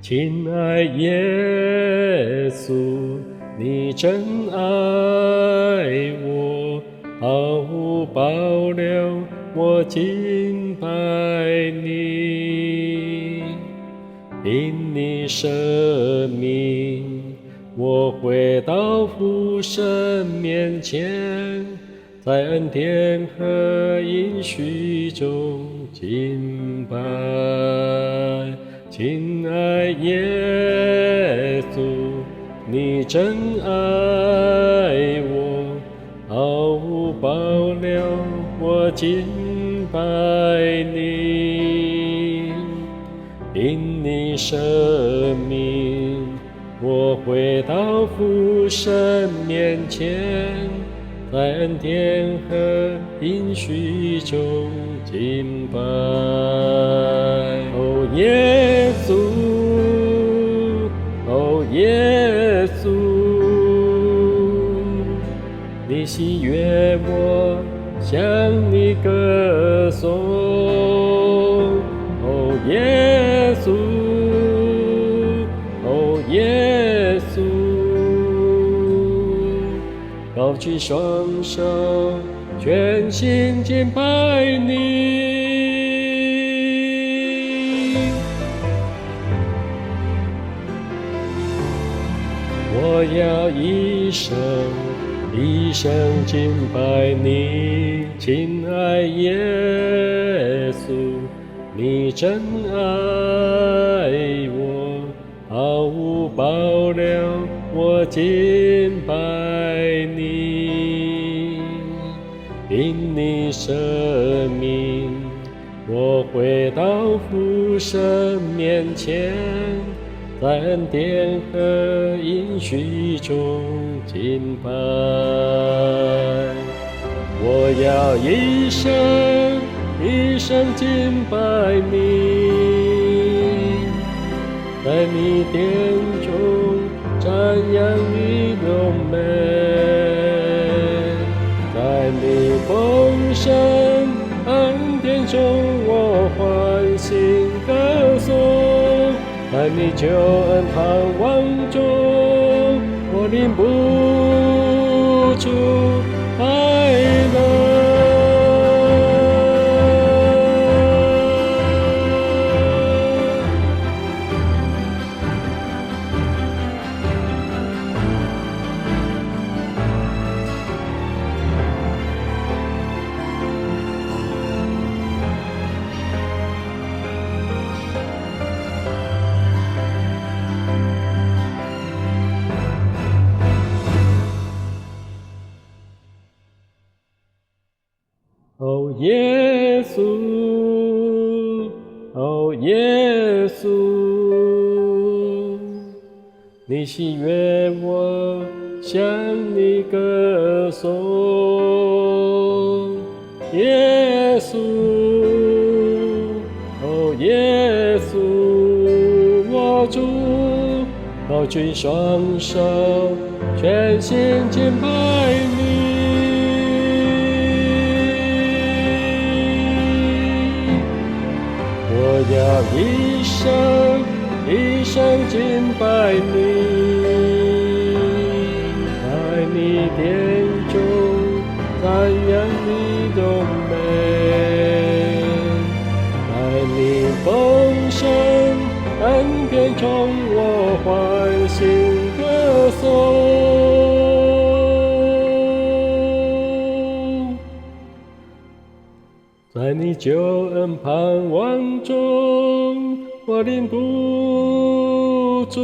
亲爱耶稣，你真爱我，毫无保留，我敬拜你。因你舍命，我回到父神面前，在恩典和应许中敬拜。亲爱耶稣，你真爱我，毫无保留，我敬拜你。因你舍命，我回到父神面前，在恩典和应许中敬拜。哦，耶稣，哦，耶稣，你喜悦我向你歌颂。哦，耶稣，哦，耶稣，高举双手，全心敬拜你。我要一生一生敬拜你，亲爱耶稣，你真爱我，毫无保留，我敬拜你。因你舍命，我回到父神面前，在恩典和应许中敬拜。我要一生一生敬拜你，在你殿中瞻仰你荣美，在你丰盛恩典中我欢欣歌颂，在你救恩盼望中我领不住快乐。哦，耶稣，哦，耶稣，你喜悦我向你歌颂。耶稣，哦，耶稣，我主，高举双手，全心敬拜你。我要一生一生敬拜你，在你殿中瞻仰你荣美，在你丰盛恩典中我欢欣歌颂。在你救恩盼望中，我领不住